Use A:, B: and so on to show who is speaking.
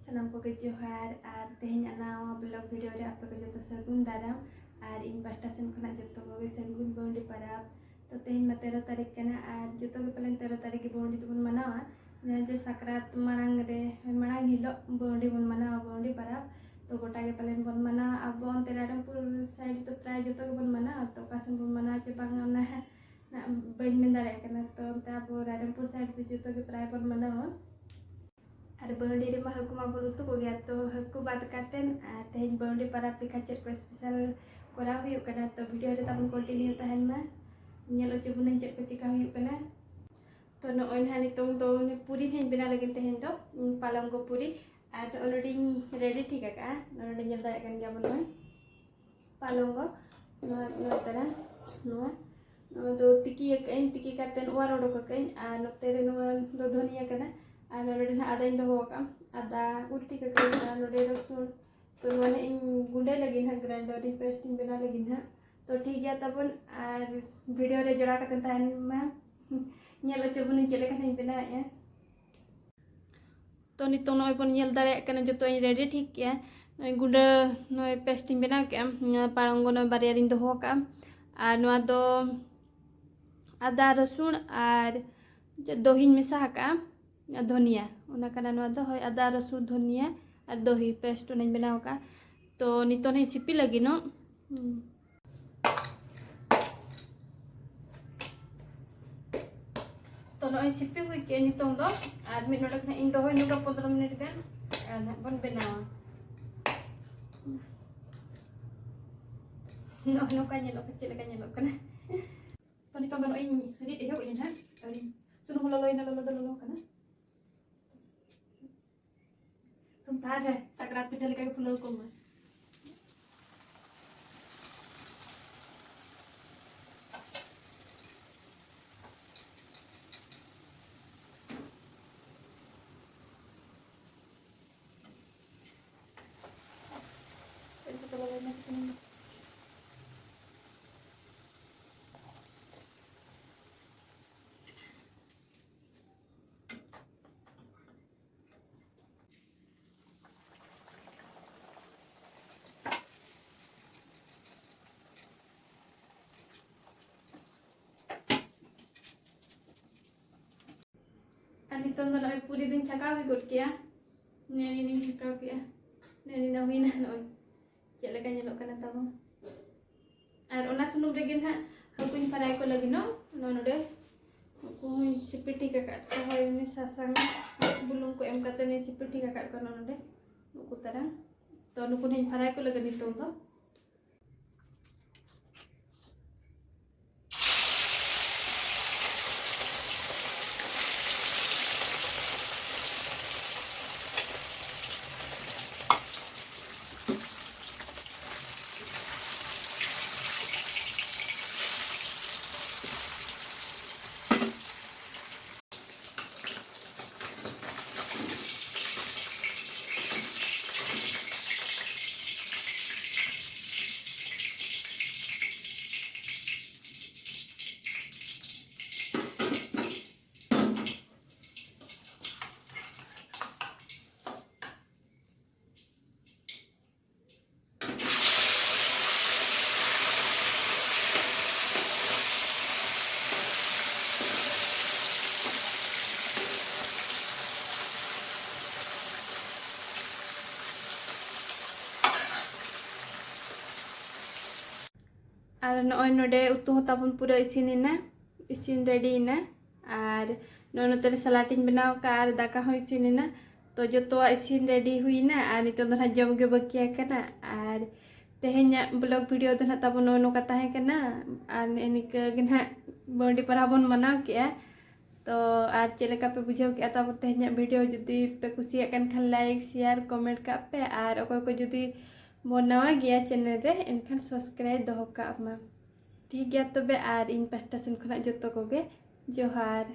A: Sanam ko ke johar ar tehnya nawa blog video re apa ke joto sagun daram ar in pasta sen khona joto ko ge sagun bondi parab to tehin ma 13 tarik kana ar joto ke palen 13 tarik ge bondi tubun manawa je sakrat manang re manang hilo bondi bun manawa bondi parab to gota ge palen bon mana abo onte Rarampur side to pray joto ge bon mana to kasen bon mana ke bang na na bain mendare kana to onte abo Rarampur side to joto ge pray bon manawa ada bondi di mah hukum abul tu ko gato hukum bat katen teh bondi para ti kacer ko spesial ko rahu yuk kana to video ada tabun continue tahan mah nyelo cibunan cek ko cika yuk kana to no on hani tong to puri hen bina lagi teh to palang ko puri ada already ready ठीक है का already nyel ta kan ga bon palang ko no tara no do tiki katen waro ko kain no tere no do dhoniya kana already ada yang doa ada uti ke kan already rasul तो मैंने इन गुंडे लगी ना grinder इन pasting बना लगी ना तो ठीक है तब वीडियो रे जड़ा करते हैं मैं nyala coba nih jelek kan yang benar ya तो nih तो नॉय पन nyal दारे करने जो तो ready ठीक ya गुंडे नॉय पेस्टिंग बना के पारंगो नॉय बारियारिन तो होगा नॉय तो आदा रसून और दोहिन मिसा का धनिया उना kana नवा दो होय आदा रसून धनिया और दही पेस्ट उना बनाव का तो नितो नहीं सिपी लगी नो तो नॉय सिपी हुई के नितो दो और मिनट रखना इन दो होय नुका 15 मिनट गन बन बनावा नो नुका nyelo kecil kan nyelo kana to nito dो in ri de hoy na sunu hololoy na lolo kana Sebentar deh, sakrat pidal kayak pulau koma. Setelah lainnya kesini. Ito na lang puli din cakawi good kaya nini din cakawi nini na wina noon cila kan nyelok kana tamo ar ona sunub regin ha hakuin parai ko lagi no deh aku sipiti kakak sahoy ni sasang bulung ko em kata ni sipiti kakak ko nono deh nuku tarang to nuku hin parai ko lagi nitong to और नॉय नोडे उतु ताबन पूरा इसिन ready ना और नॉय नोते सलाटिन बनाव का और दाका हो इसिन तो जो तो इसिन रेडी हुई ना और नितो दो जम के बकिया करना और तेहेnya ब्लॉग वीडियो दो ना ताबन नो का ताहे करना और एनिक गना बॉडी पर हाबन मनाव के तो आज चलेका पे बुझाव के ताबन तेहेnya वीडियो जुदी पे कुसिया कन खान लाइक शेयर कमेंट का पे और अकोय को जुदी बनावा गया चैनल रे इनखान सब्सक्राइब दो का मा ठीक गया तबे आर इन पास्टा सेन खना जतो को गे जोहार।